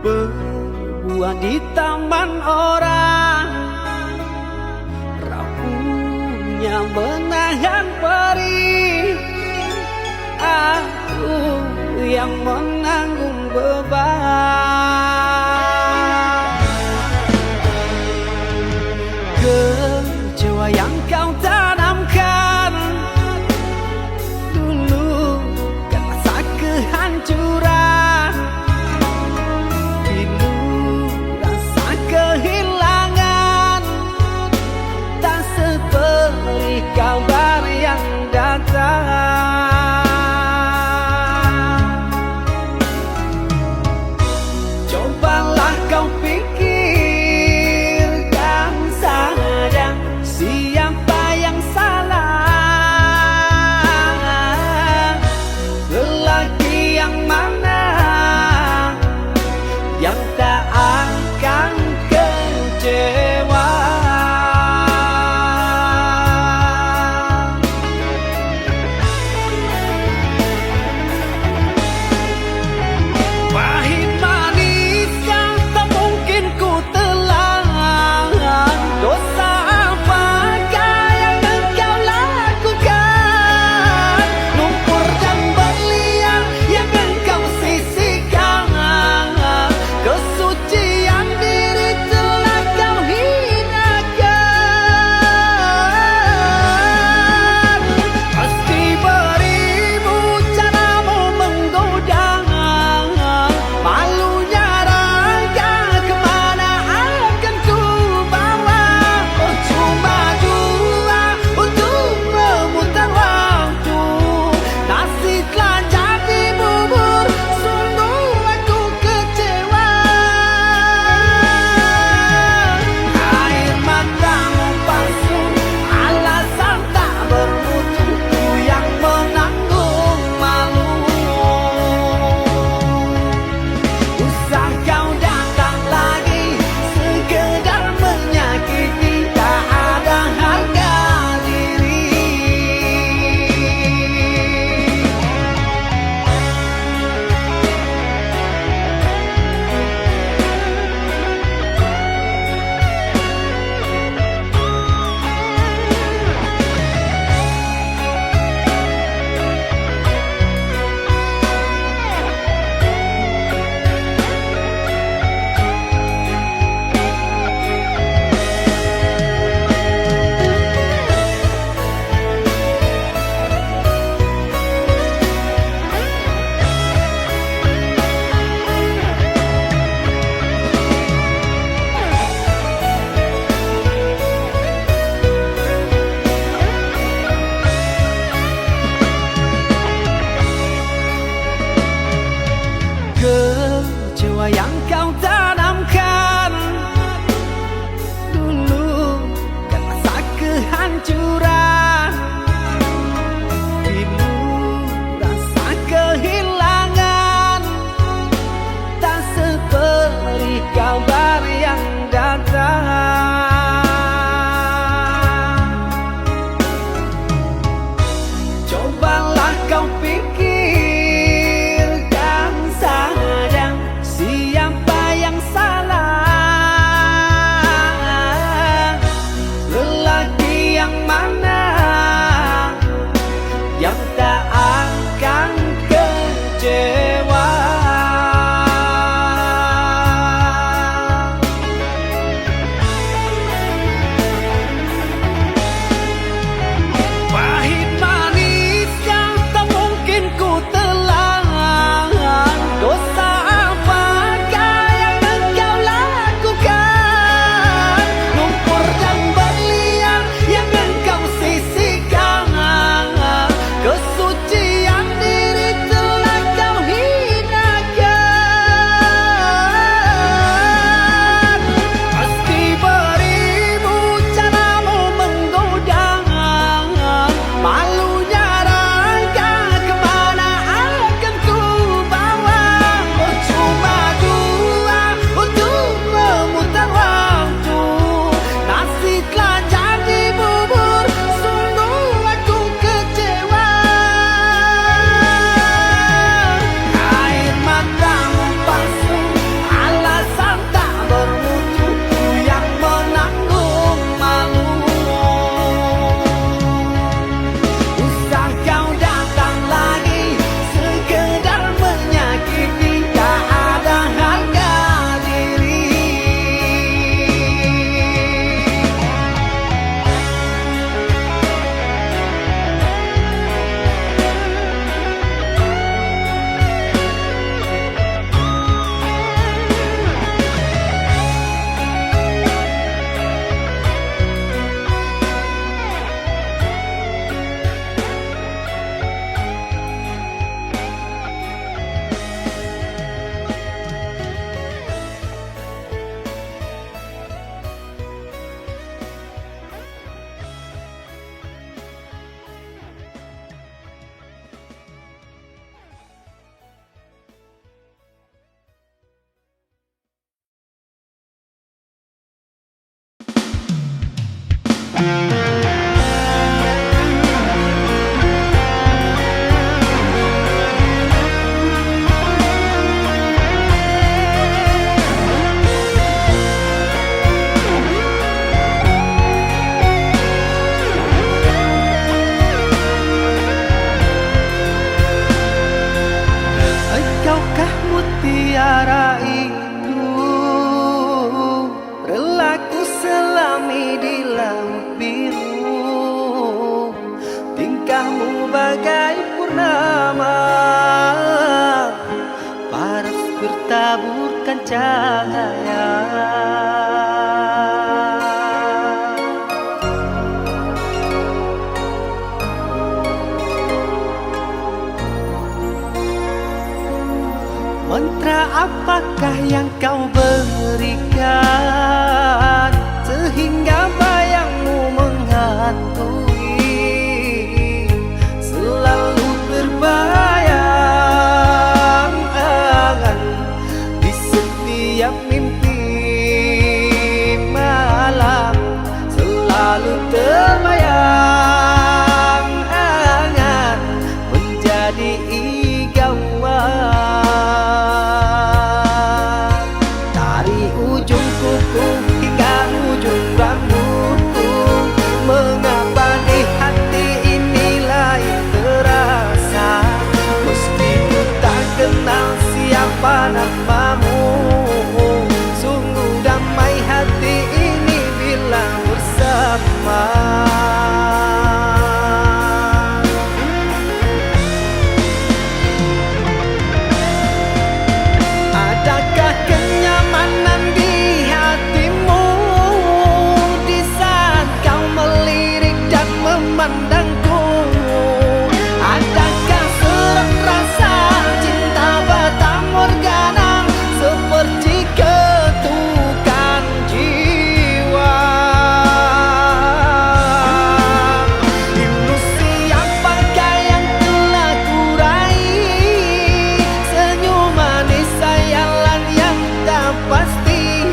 Berbuah di taman orang, rapuhnya menahan perih. Aku yang menanggung beban. Kecewa yang kau tanamkan dulu kan rasa kehancuran. Pilu rasa kehilangan, tak seperti kabar yang datang. Cobalah kau pikirkan saja siapa yang salah, lelaki yang mana mutiara itu rela ku selami di laut biru. Tingkahmu bagai purnama, paras bertaburkan cahaya. Mantra apakah yang kau berikan sehingga bayangmu menghantui, selalu terbayang di setiap mimpi malam, selalu terbayang menjadi igauan. Hingga ujung rambutku, mengapa di hati ini lain terasa, meski ku tak kenal siapa namamu. Sungguh damai hati ini bila bersama. Adakah kenyamanan di memandangku? Adakah serak rasa cinta bata morgana seperti ketukan jiwa? Ilusi apakah yang telah kurai? Senyum manis sayalan yang tak pasti.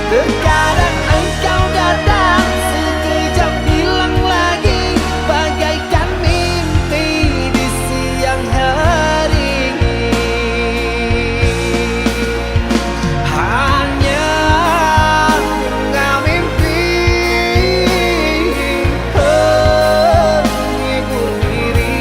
Terkadang engkau datang sekejap hilang lagi, bagaikan mimpi di siang hari. Hanya bunga mimpi menghibur diri.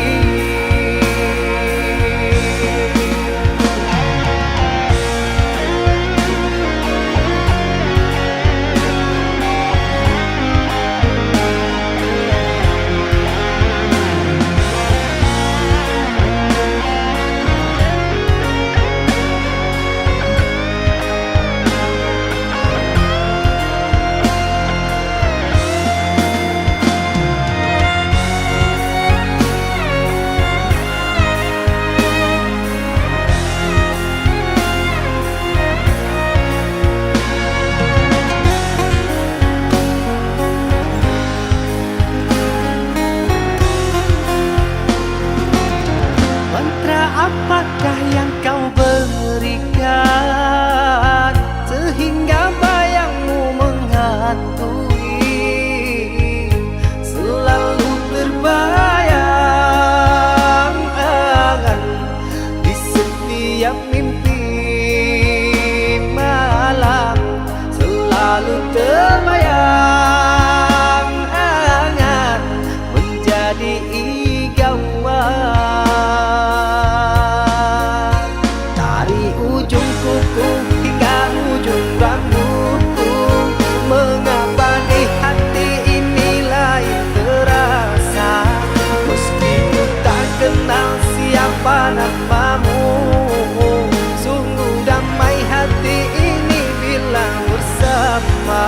Apakah yang kau berikan sehingga bayangmu menghantui, selalu terbayang di setiap mimpi malam, selalu terbayang menjadi igauan. Hingga ujung rambutku, mengapa di hati ini lain terasa, meski ku tak kenal siapa namamu. Sungguh damai hati ini bila bersama.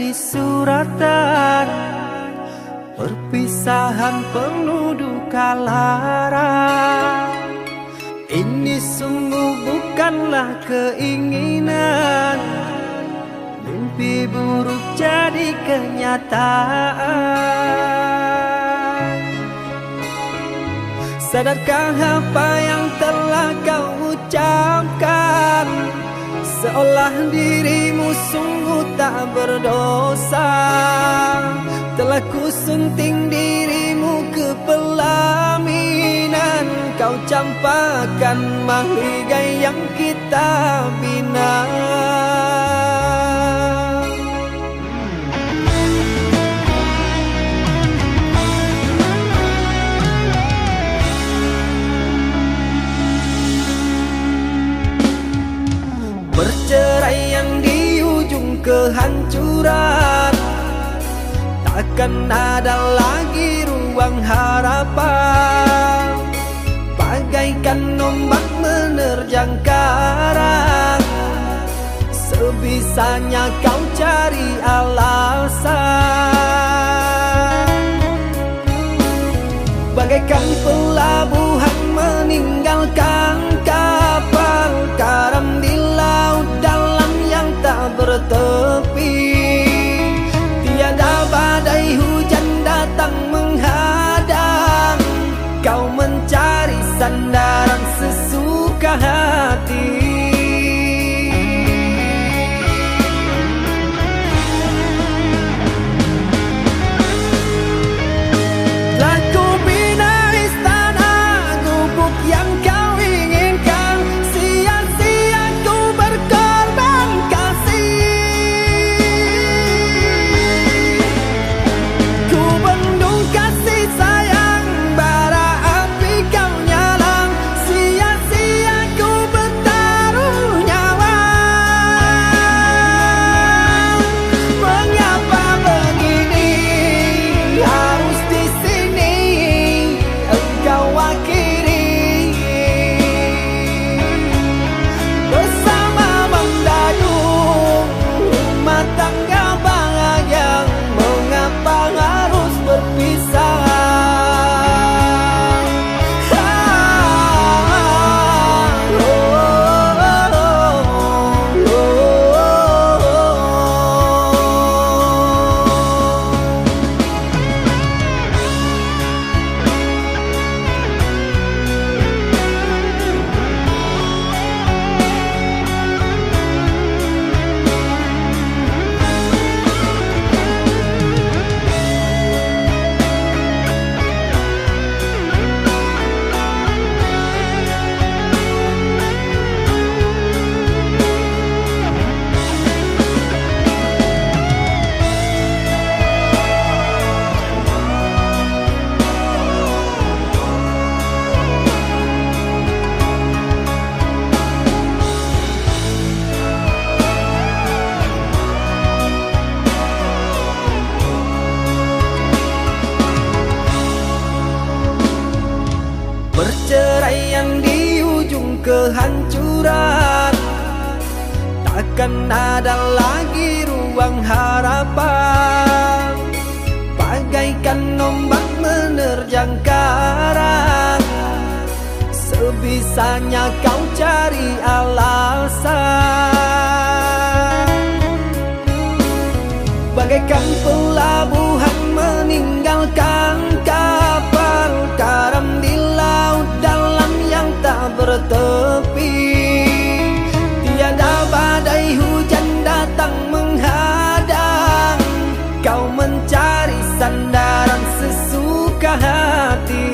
jadi suratan, perpisahan penuh duka lara. Ini sungguh bukanlah keinginan, mimpi buruk jadi kenyataan. Sadarkah apa yang telah kau ucapkan? Seolah dirimu sungguh tak berdosa. Telah kusunting dirimu ke pelaminan, kau campakkan mahligai yang kita bina. Perceraian di ujung kehancuran, takkan ada lagi ruang harapan. Bagaikan ombak menerjang karang, sebisanya kau cari alasan. Bagaikan pelabuhan meninggalkan kapal karam di laut dalam yang tak bertepi. Tiada badai hujan datang menghadang, kau mencari sandaran sesuka hati. Perceraian di ujung kehancuran, takkan ada lagi ruang harapan. Bagaikan ombak menerjang karang, sebisanya kau cari alasan. Bagaikan pelabuhan meninggalkan kapal karam di laut dalam yang tak bertepi. Tiada badai hujan datang menghadang, kau mencari sandaran sesuka hati.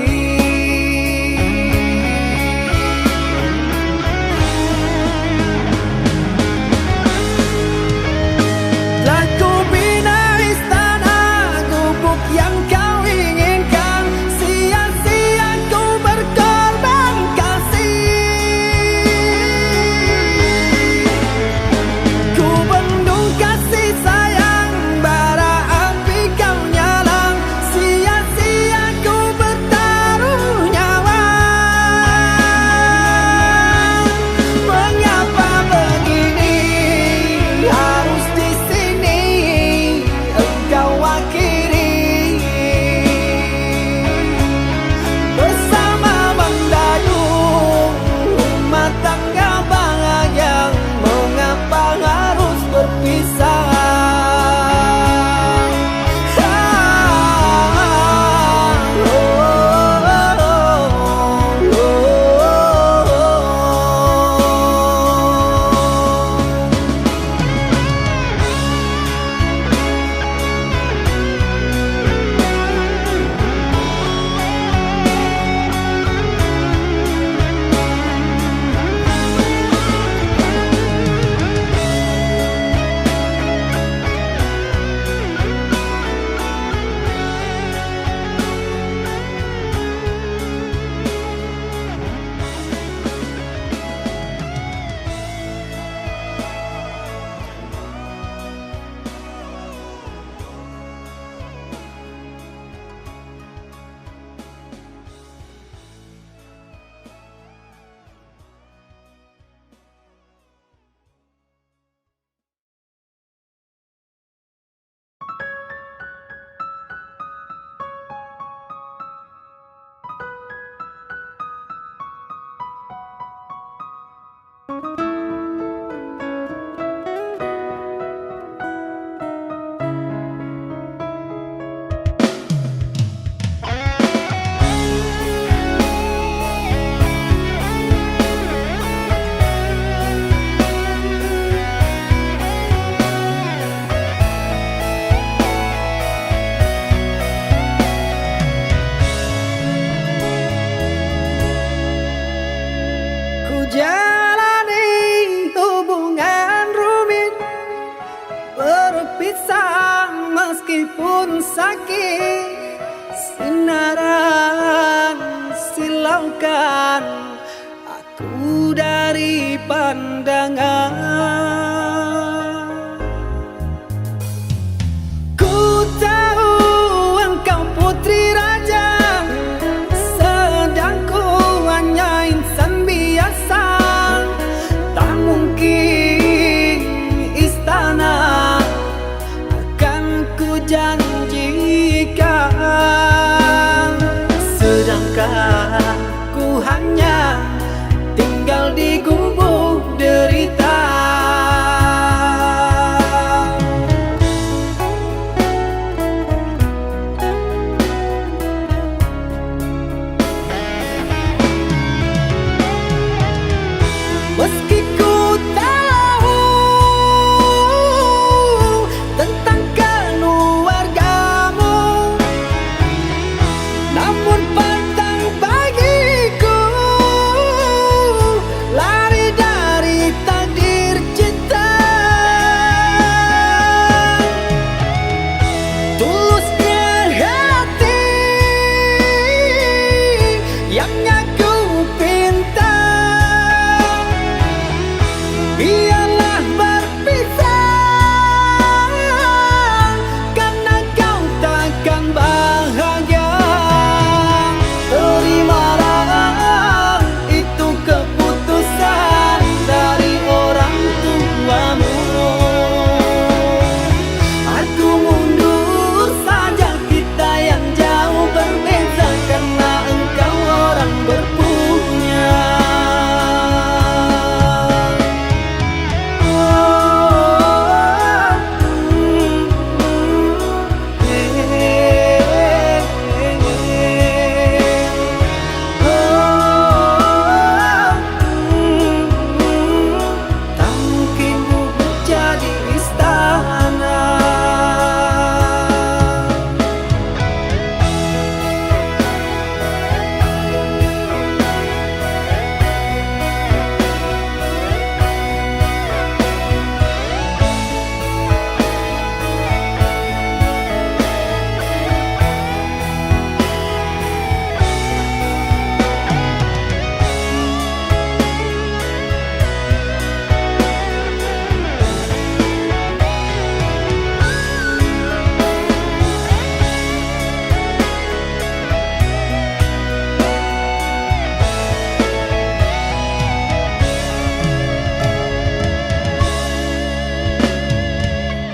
Telah ku bina istana gubuk yang kau inginkan. meskipun sakit, sinaran silaukan aku dari pandangan. Ku tahu engkau putri raja, sedang ku hanya insan biasa. Tak mungkin istana akan ku janjikan, sedangkan ku hanya tinggal di gubuk derita. Meski ku tahu tentang keluargamu, namun pantang bagiku lari dari takdir cinta. Tulusnya hati yang aku pinta, biarlah berpisah, karena kau takkan bahagia. Terimalah itu keputusan dari orang tuamu. Aku mundur saja, kita yang jauh berbeza, karena engkau orang berpunya. Tak mungkin gubuk jadi istana.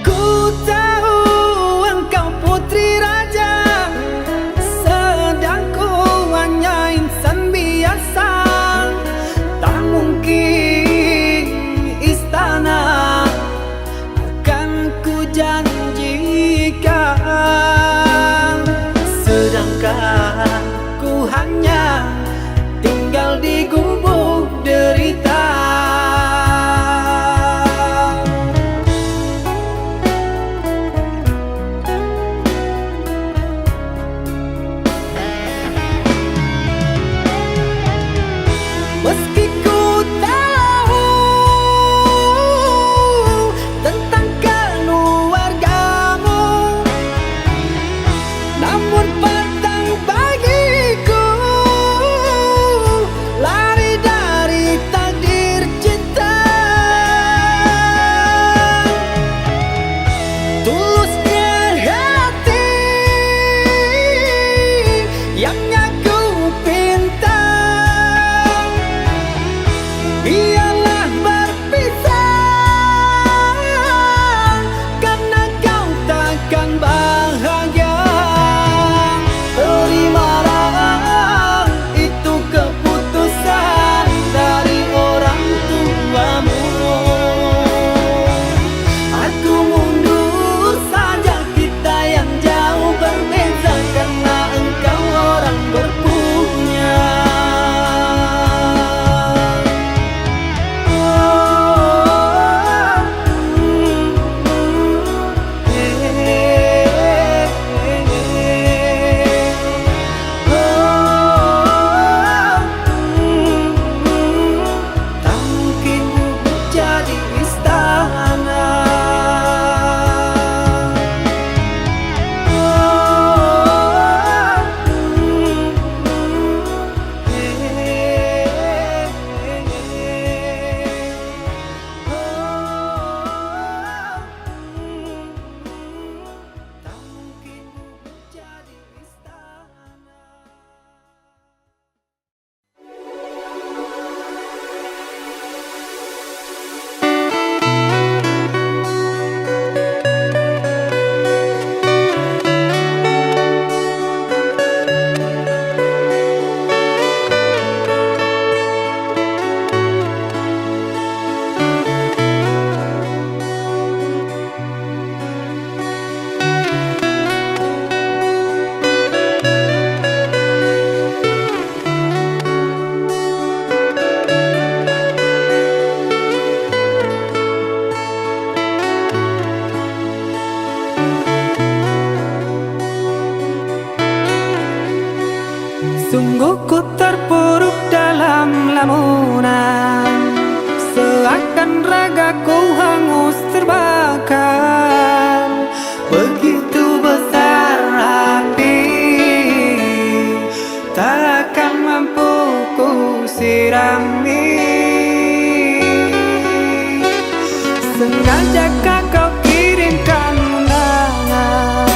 Ku tahu engkau putri raja, sedang ku hanya insan biasa. Tak mungkin istana akan ku janjikan, sedangkan ku hanya tinggal di gubuk derita. Meski ku tahu tentang keluargamu, namun pantang bagiku lari lamunan, seakan ragaku hangus terbakar. Begitu besar api, takkan mampu ku sirami. Sengajakah kau kirimkan undangan,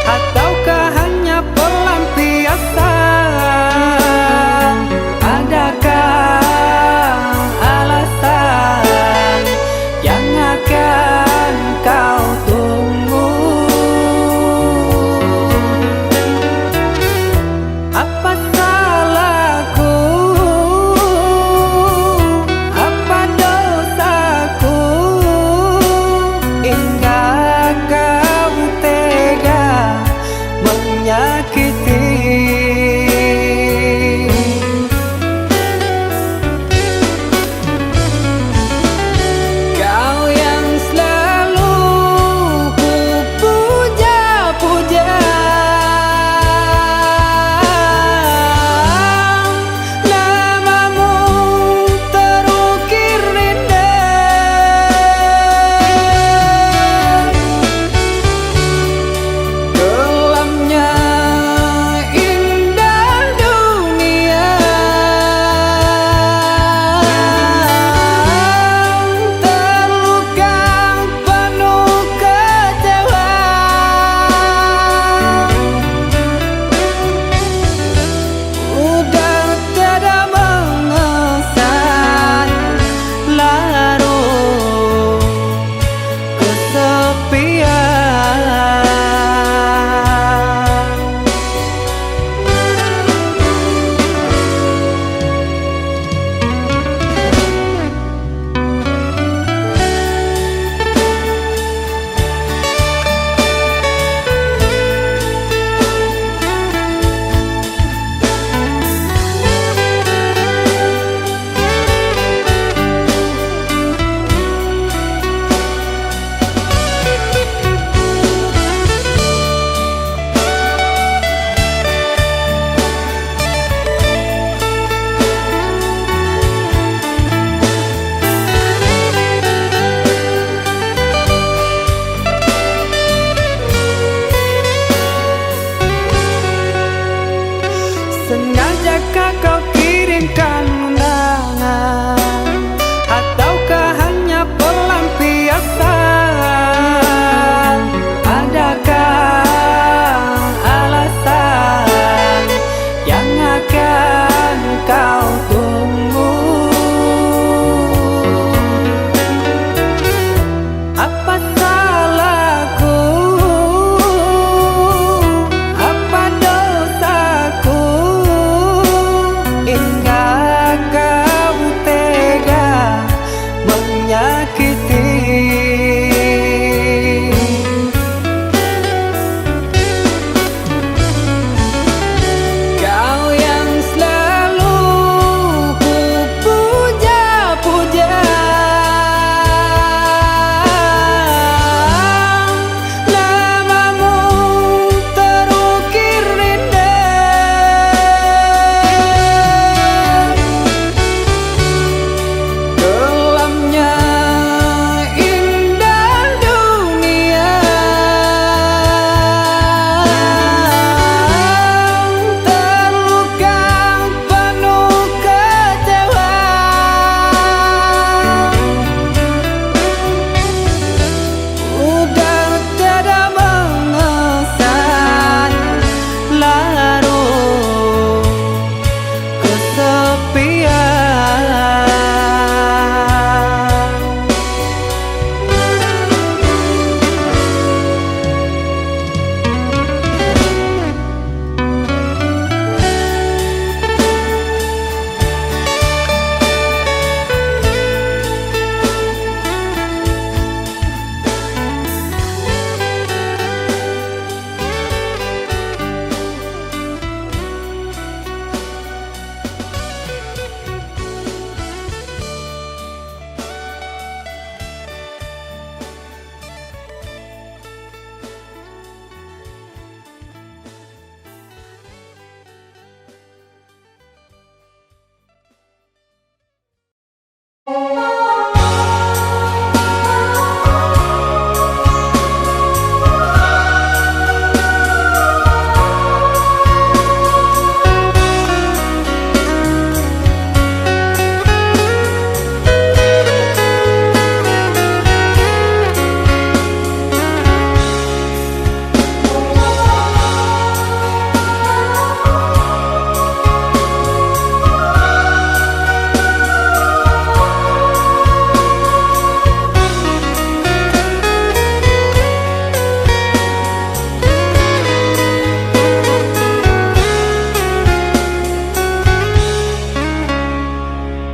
ataukah hanya pelampiasan? Adakah alasan yang akan kau tunggu? Apa salahku? Apa dosaku?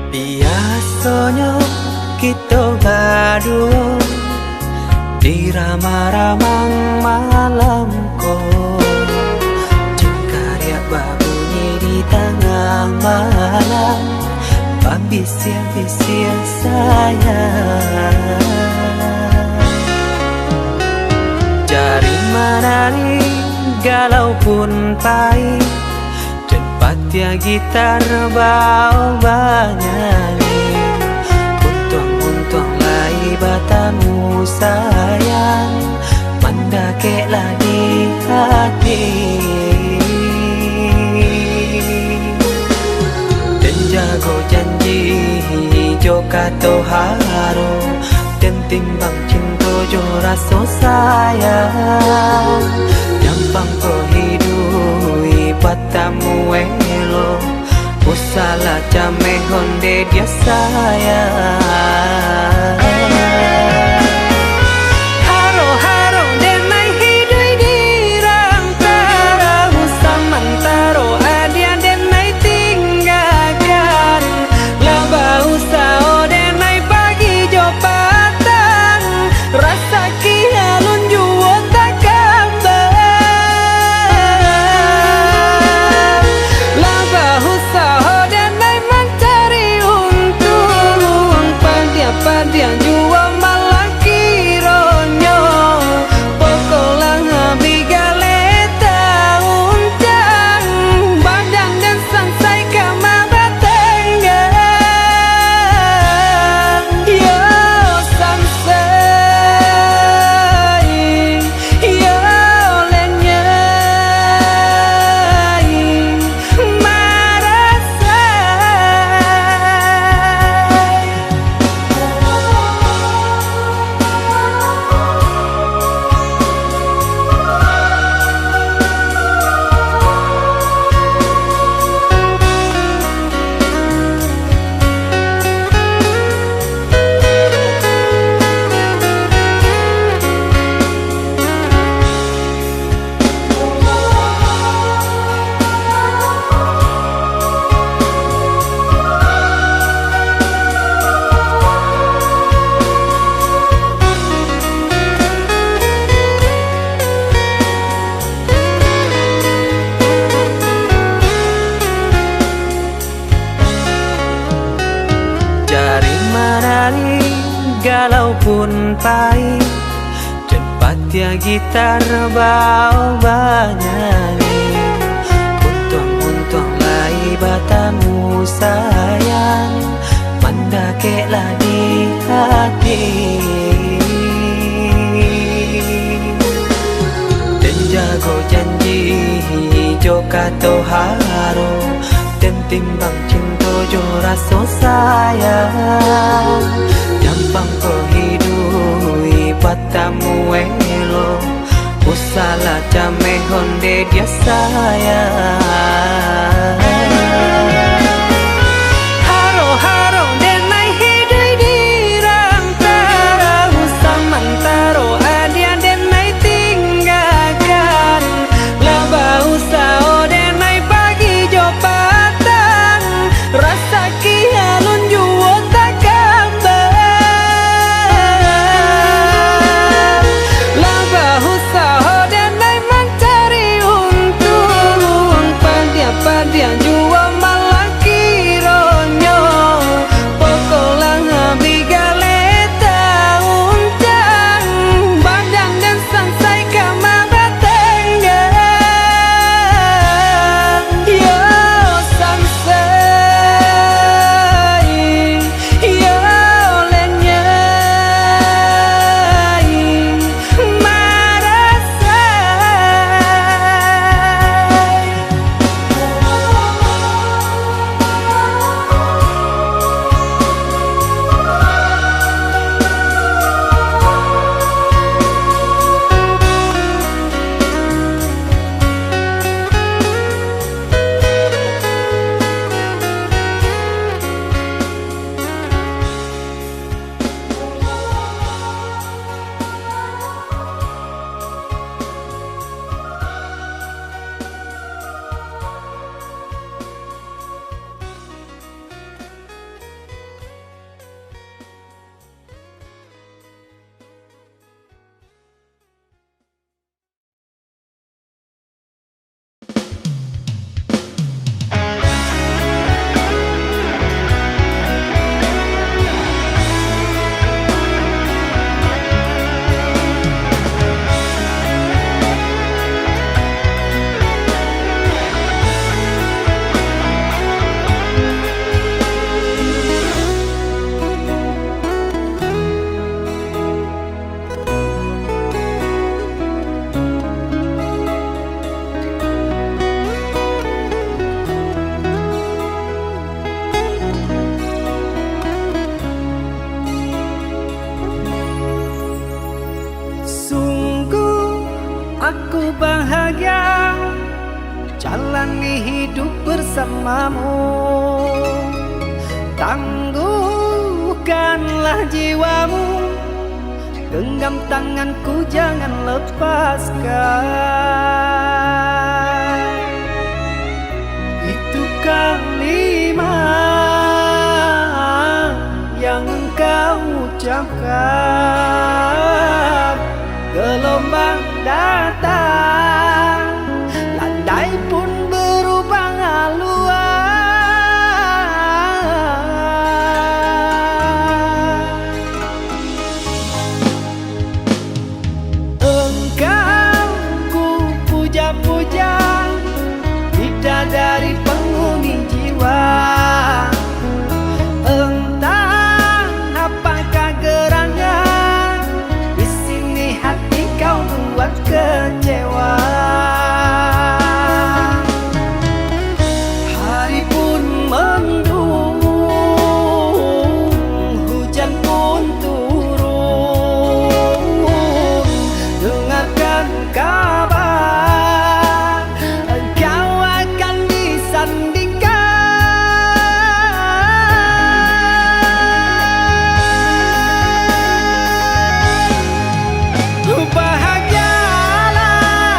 Biasanya kita berdua di ramah-ramah malam kau, jengkariak berbunyi di tengah malam, pembisian-bisian sayang. Jari menari galau pun pahit, tempat ya gitar bau bernyanyi, untung lai batamu sayang, mendakeklah di hati. Dan jago janji joka to haro, dan timbang cinta jo rasa sayang, gampang kau hidui batamu elo, usala jame honde dia sayang. Haro haro denai hidui dirang tarahu samantaro adia denai tinggalkan, laba usao denai pagi jo patang, rasa kialun juo tak kabar, laba usao denai mencari untung, padia jua malah kironyo, pokolang bigaleta uncang, badan dan sansai kamar tenggang, yo sansai, yo lenyai, marasai. Jari menari galau pun pahit, tempat ya gitar bau bernyanyi, untung lai batamu sayang, mendakeklah di hati. Dan jago janji joka to haro, dan timbang cinta jo rasa sayang, gampang kau hidui batamu elo, usala jame honde dia sayang. Haro haro denai hidui dirang tarahu samantaro adia denai tinggalkan, laba usao denai pagi jo patang, rasa kialun juo tak kabar, laba usao denai mencari untung, padia Aku bahagia jalani hidup bersamamu. Tangguhkanlah jiwamu, genggam tanganku jangan lepaskan. Itu kalimat yang kau ucapkan. Gelombang datang, landai pun berubah haluan. Engkau ku puja-puja, bidadari penghuni jiwa. Entah apakah gerangan, di sini hati kau buat kecewa. Hari pun mendung, hujan pun turun. Dengarkan kabar, engkau akan disandingkan. Bahagialah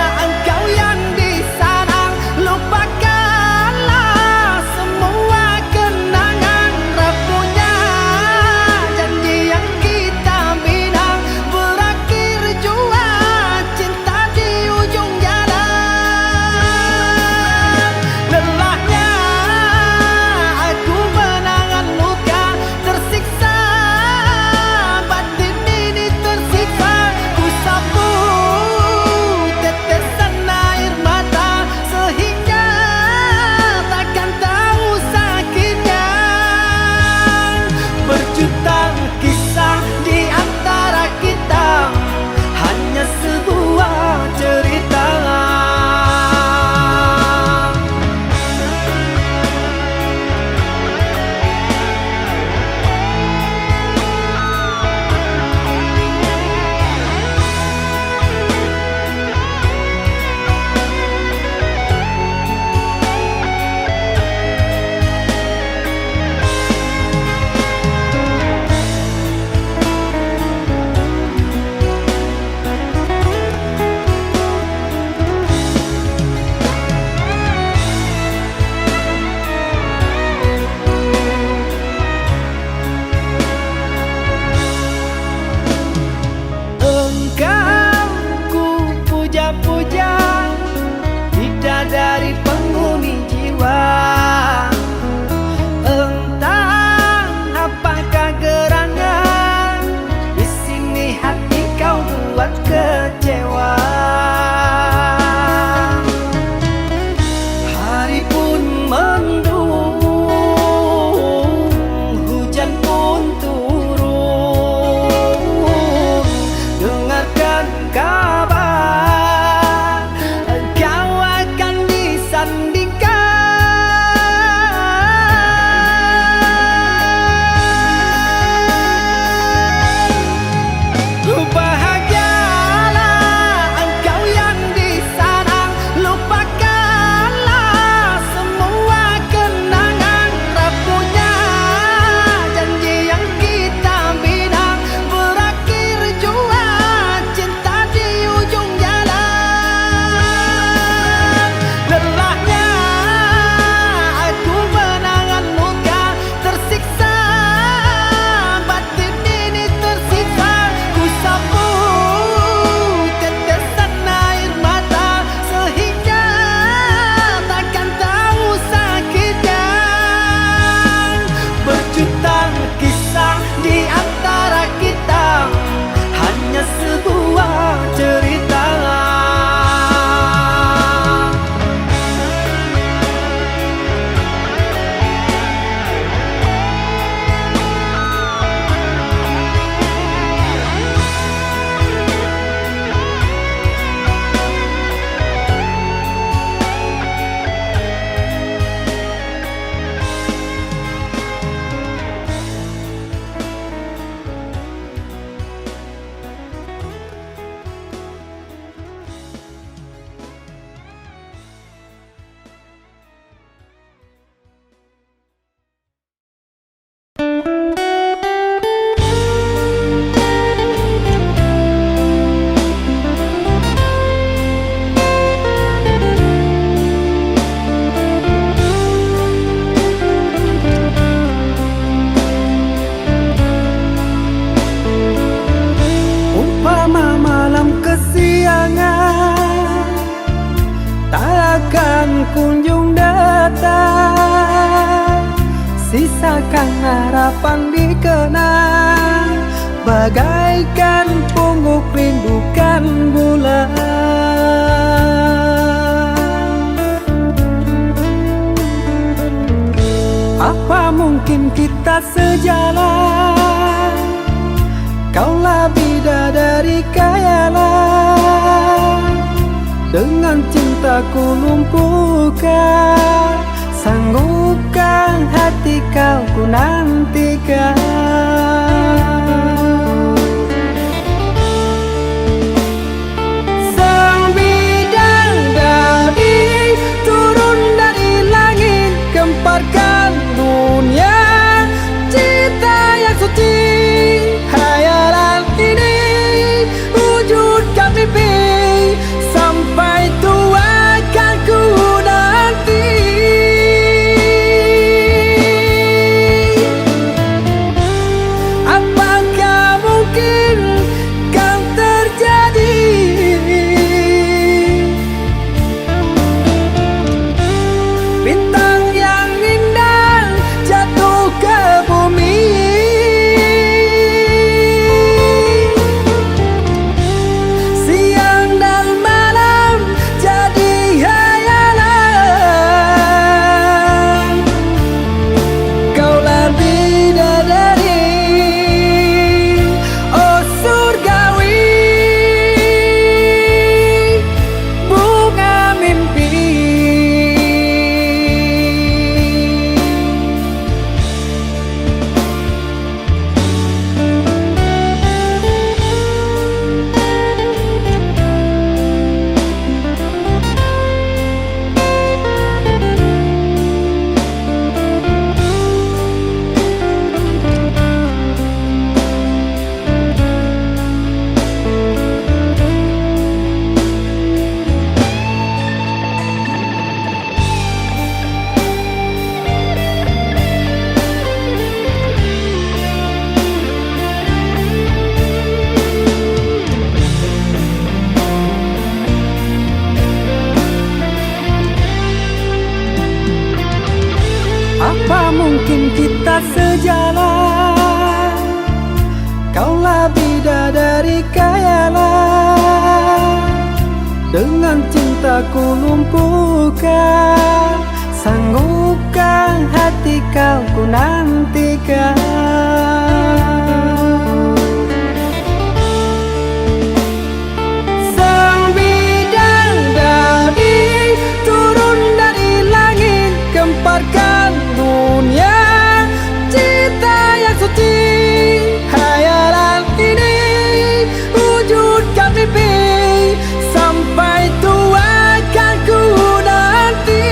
kunjung datang, sisakan harapan di kenang, bagaikan pungguk rindukan bulan. Apa mungkin kita sejalan? Kaulah bidadari khayalan, dengan cintaku lumpuhkan, sanggupkan hati kau ku nantikan. Sang bidadari turun dari langit, gemparkan dunia cinta yang suci. Hayalan ini wujudkan mimpi, sampai tua kan ku nanti. Apakah mungkin kan terjadi? Bintang yang indah jatuh ke bumi, siang dan malam jadi hayalan. Kaulah bidadari, oh surgawi, bunga mimpi. Apa mungkin kita sejalan? Kaulah bidadari khayalan, dengan cintaku lumpuhkan, sanggupkan hati kau ku nantikan. Sang bidadari turun dari langit, gemparkan dunia cinta yang suci. Hayalan ini wujudkan mimpi, sampai tua kan ku nanti.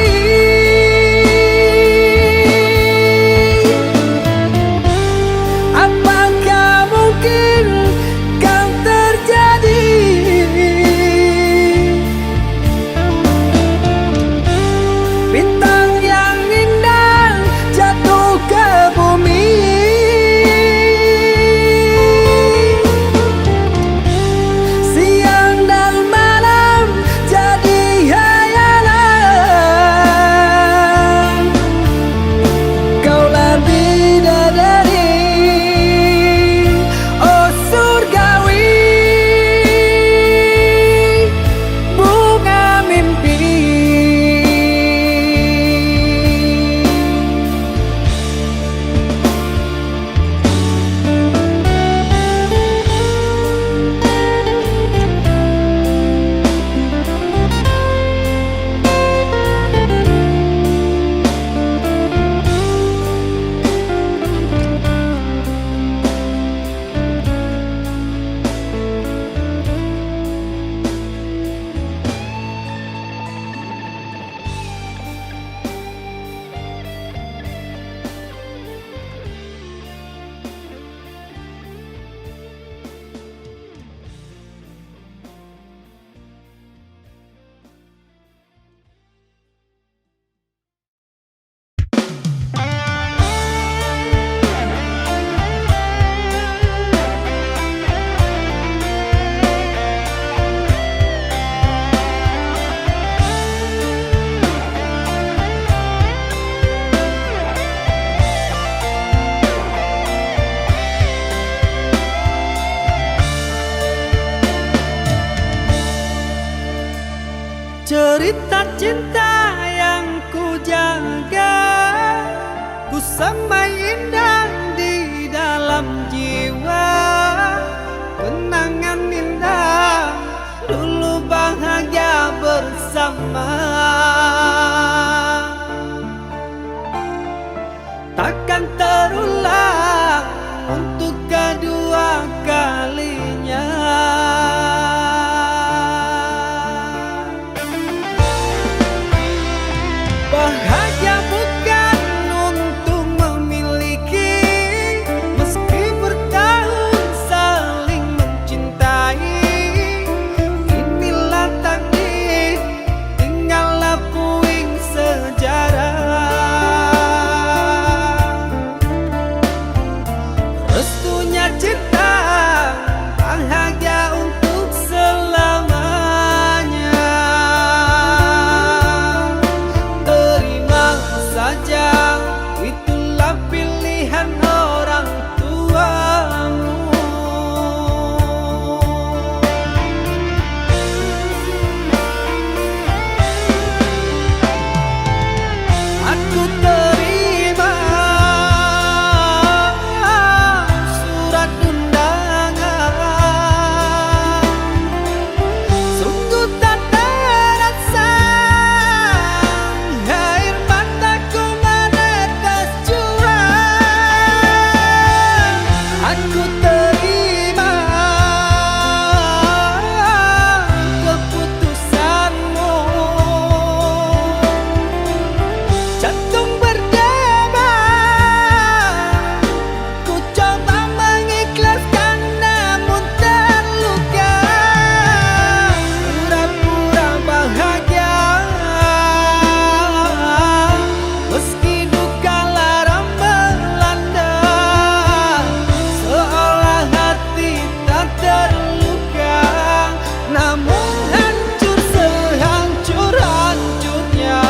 Cerita cinta yang ku jaga, ku semai indah di dalam jiwa. Kenangan indah dulu bahagia bersama, takkan terulang untuk kedua kalinya. Bahagia bukan untuk memiliki, meski bertahun saling mencintai. Inilah takdir, tinggallah puing sejarah. Restunya cinta, bahagia untuk selamanya. Terima saja, itulah pilihan orang tuamu. Aku terima surat undangan, sungguh tak terasa air mataku menetes jua. Aku terima keputusanmu, jantung berdebar, ku coba mengikhlaskan namun terluka. Pura-pura bahagia, meski duka lara melanda, seolah hati tak terluka, namun hancur sehancur-hancurnya.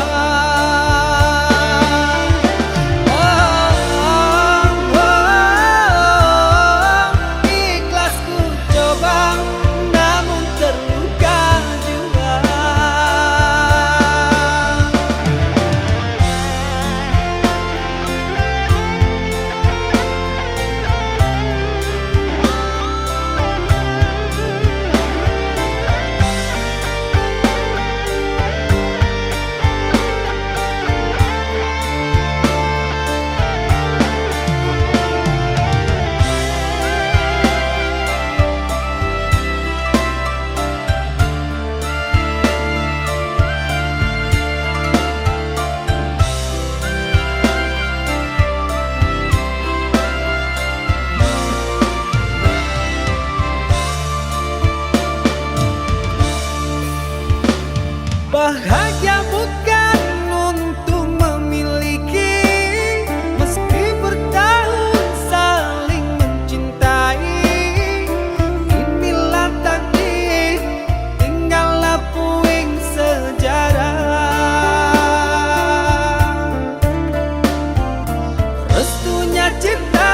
Ikhlas ku coba, namun terluka juga. Bahagia bukan untuk memiliki, meski bertahun saling mencintai. Inilah takdir, tinggallah puing sejarah. Restunya cinta,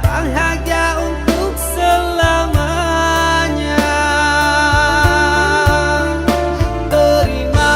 bahagia untuk selamanya. Terima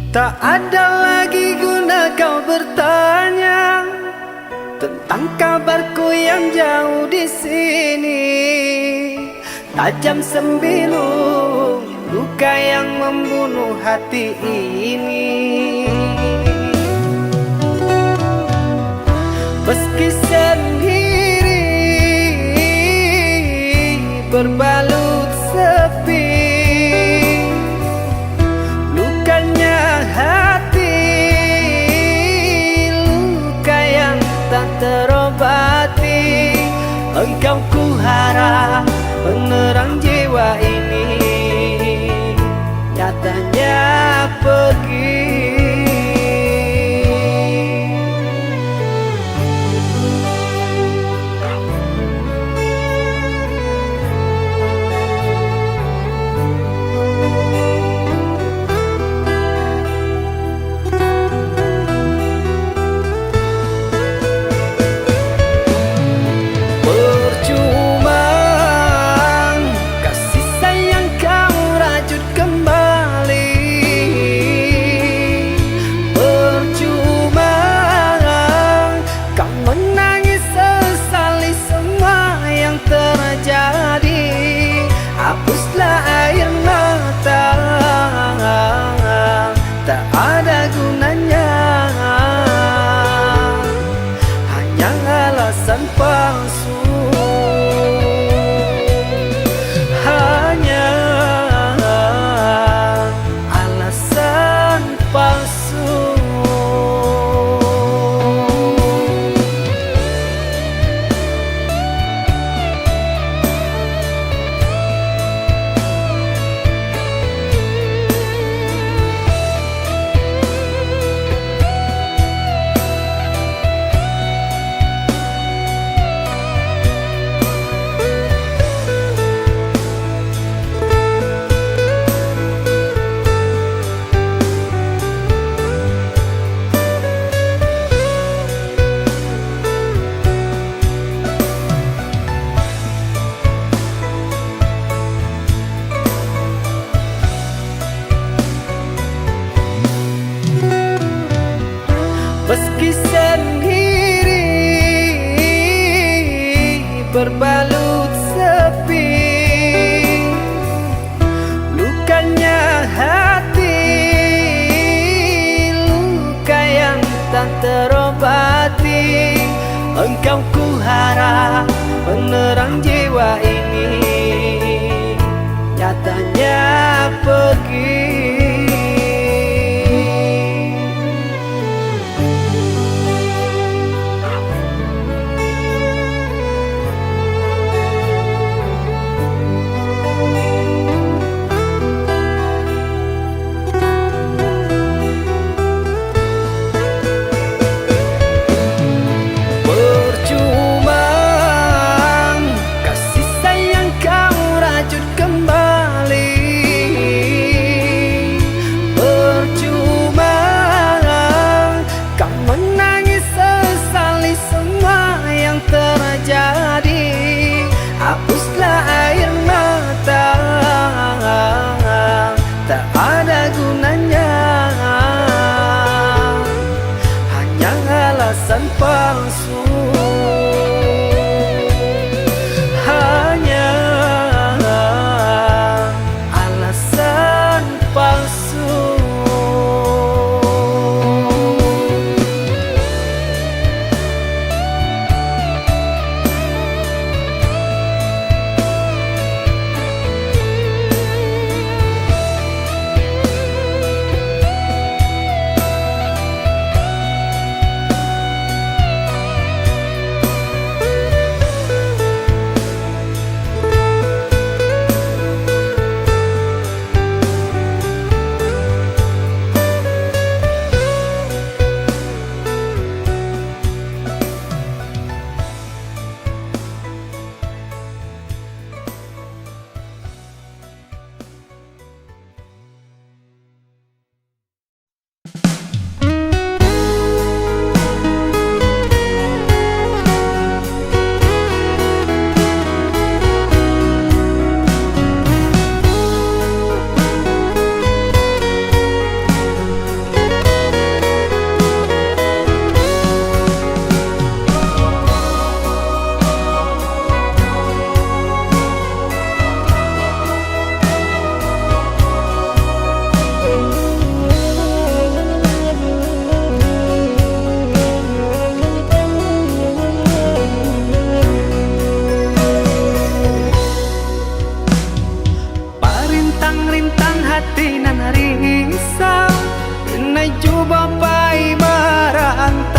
Tak ada lagi guna kau bertanya tentang kabarku yang jauh di sini. Tajam sembilu luka yang membunuh hati ini. Meski sendiri berbalut sepi, lukanya hati, luka yang tak terobati. Engkau ku harap penerang jiwa ini, nyatanya pergi. Percuma kasih sayang berbalut sepi, lukanya hati, luka yang tak terobati. Engkau ku harap penerang jiwa ini, nyatanya pergi. Hapuslah air mata, tak ada gunanya, hanya alasan palsu, hanya alasan palsu. Rintang hati nan risau, denai cuba pai merantau.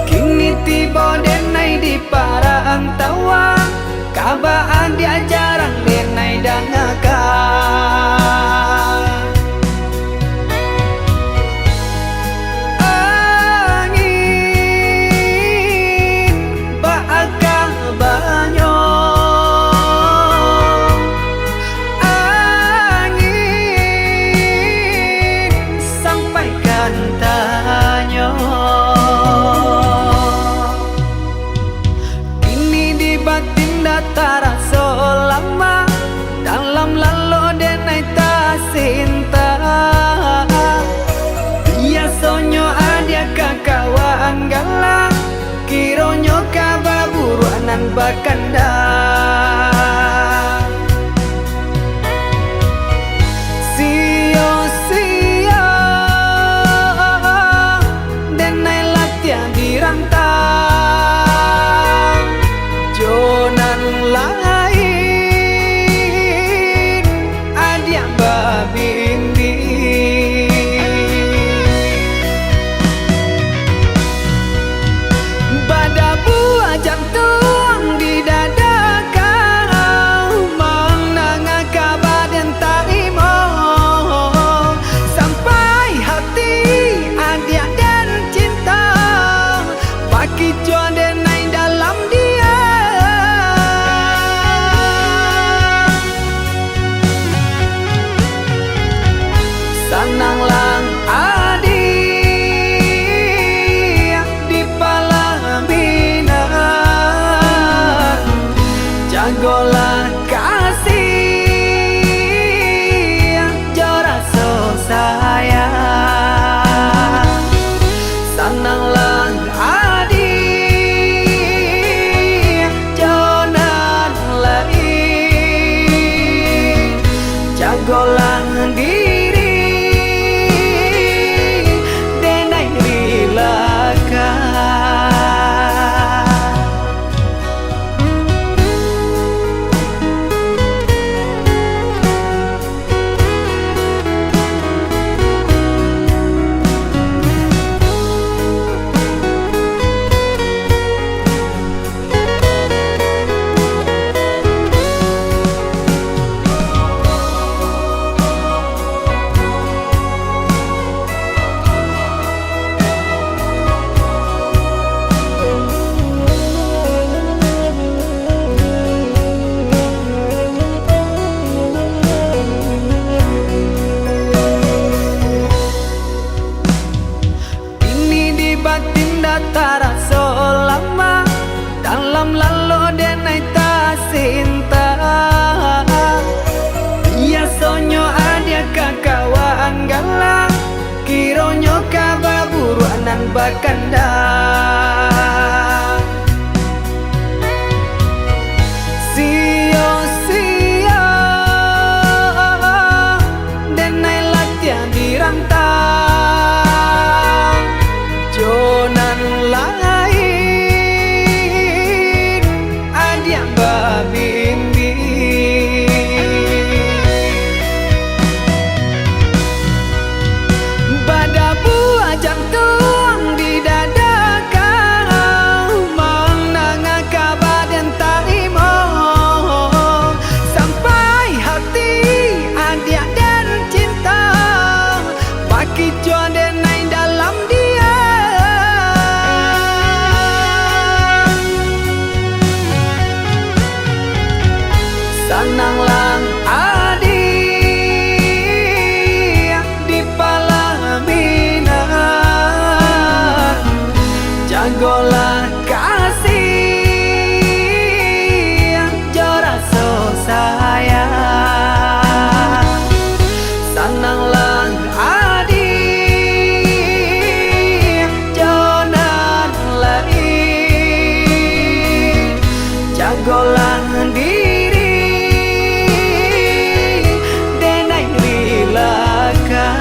Kini tiba denai di parantauan, kabaan dia jarang denai dangakan. Angin baakang banyak, terasa lama dalam lalu denai tak cinta. Biasanya ada kakawan galak, kironyo kababuruanan bakandang. Sia-sia denai latihan dirantang, jonan lain adiang babindi. Pada buah jantung di dada, kandang. Sio-sio denai latihan dirantang, jonan lain adiang babimbi. Badabu ajak tuang di dada kau, menangah kabar dan tarimo sampai hati adia dan cinta bagi jodenai dalam dia. Sananglang adi di palaminan, jagolah kasih jora so sayang. Sananglang adi jonan lain, jagolah diri denai rilakan.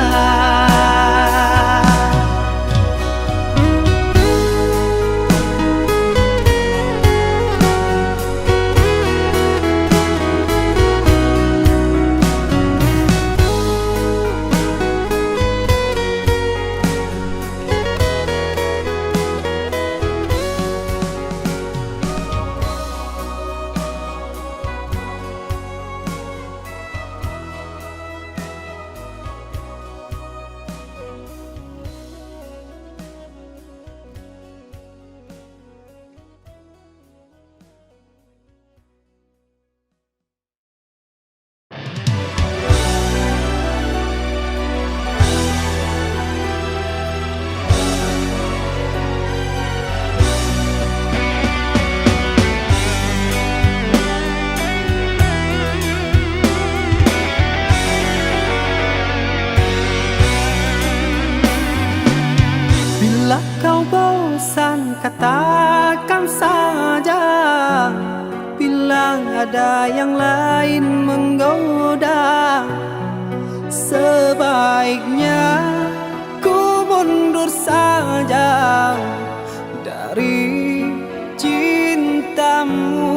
Bila kau bosan katakan saja, bilang ada yang lain menggoda. Sebaiknya ku mundur saja dari cintamu.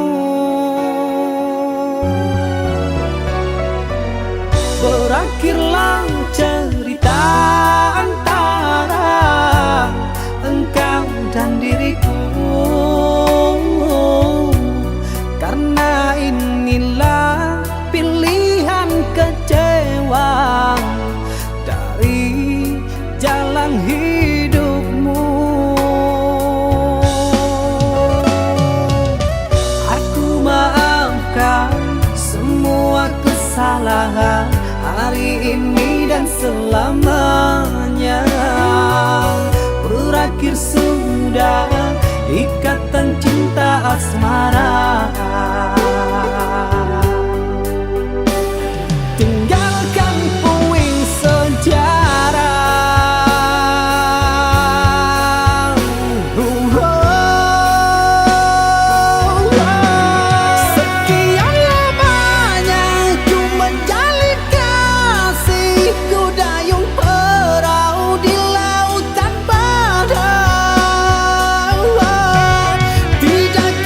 Berakhirlah cerita antara engkau dan diriku, karena inilah pilihan kecewa dari jalan hidupmu. Aku maafkan semua kesalahan hari ini dan selamanya. Berakhir sudah ikatan cinta asmara. Tinggalkan puing sejarah. Sekian lamanya ku menjalin kasih, ku dayung perahu di lautan badai. Tidak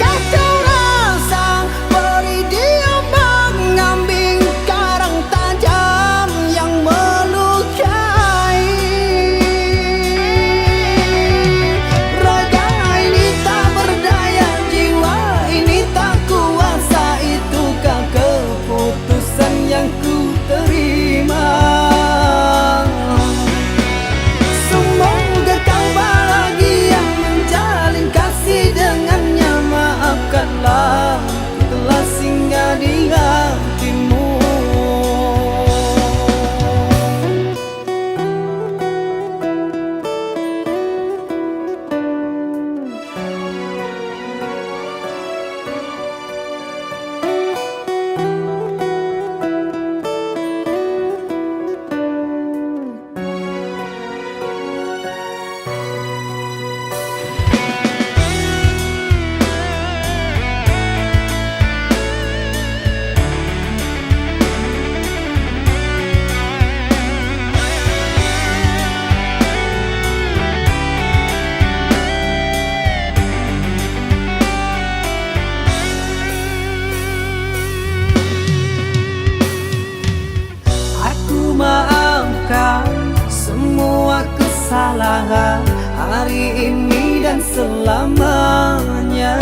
salah hari ini dan selamanya.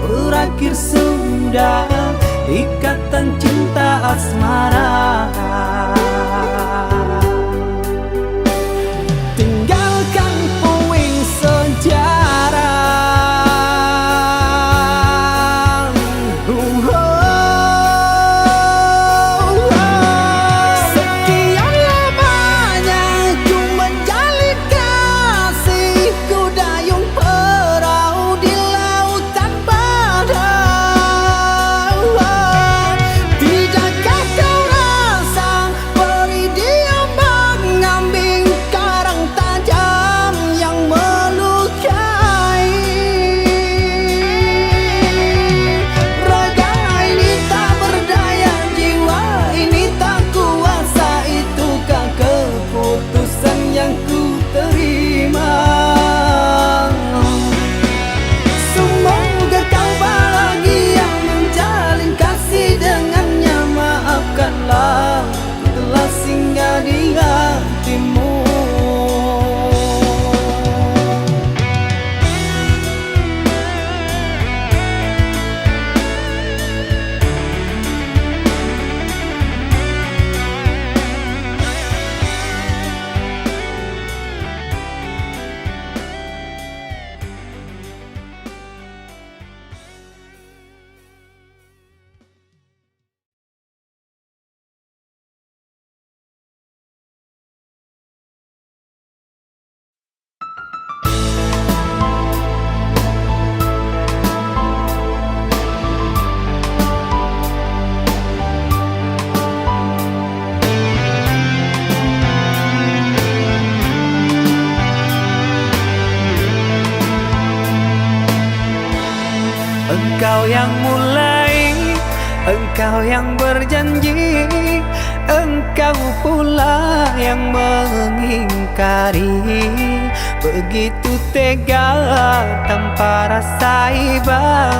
Berakhir sudah ikatan cinta asmara. Tinggalkan puing sejarah. Sekian lamanya ku menjalin kasih, ku dayung perahu di lautan badai. Tidakkah kau rasa perih dia mengambing karang tajam yang melukai? Raga ini tak berdaya, jiwa ini tak kuasa, itukah keputusan yang ku terima? Semoga kau bahagia menjalin kasih dengannya. Maafkanlah telah singgah di hatimu. Engkau yang mulai, engkau yang berjanji, engkau pula yang mengingkari. Begitu tega tanpa rasa iba,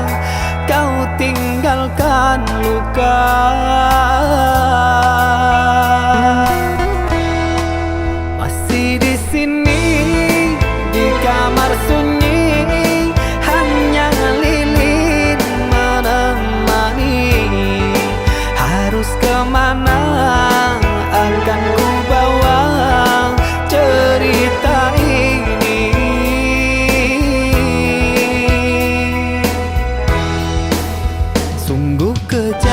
kau tinggalkan luka. Masih di sini di kamar sunyi, hanya lilin menemani. Harus kemana akan ku bawa cerita ini? Sungguh kejam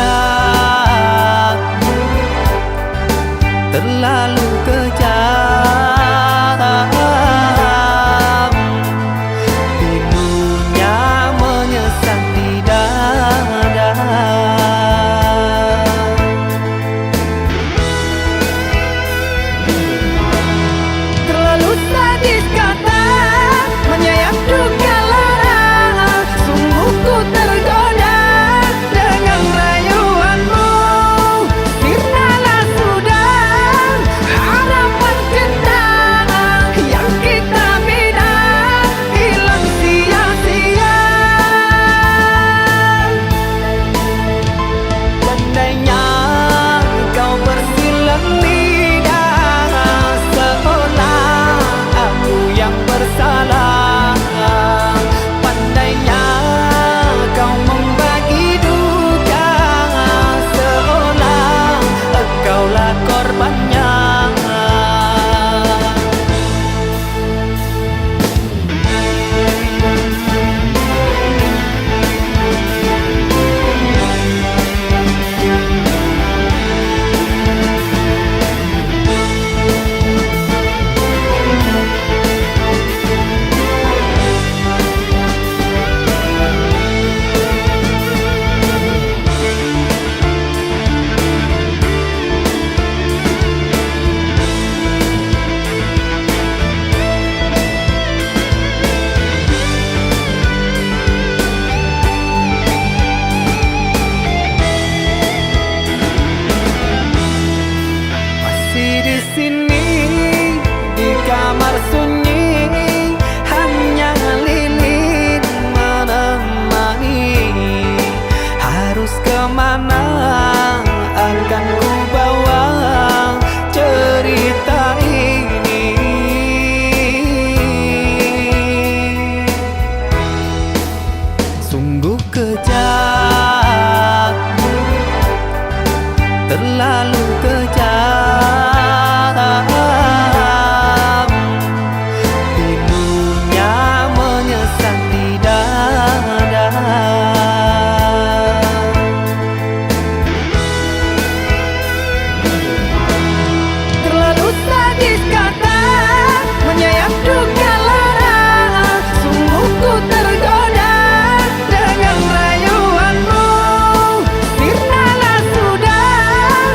sungguh kejam, terlalu kejam. Pilunya menyesat di dada. Terlalu sadis kata menyayat duka lara. Sungguh ku tergoda dengan rayuanmu. Sirnalah sudah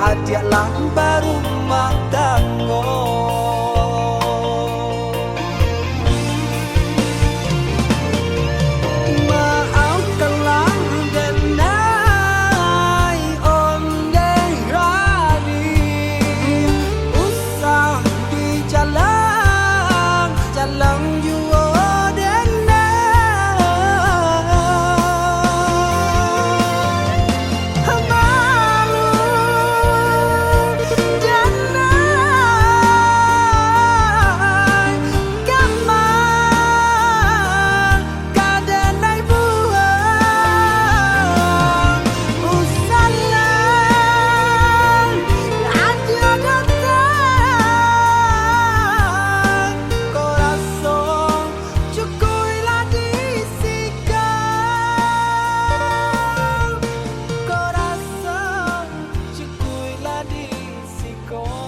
Ajak lang baru magtango. Go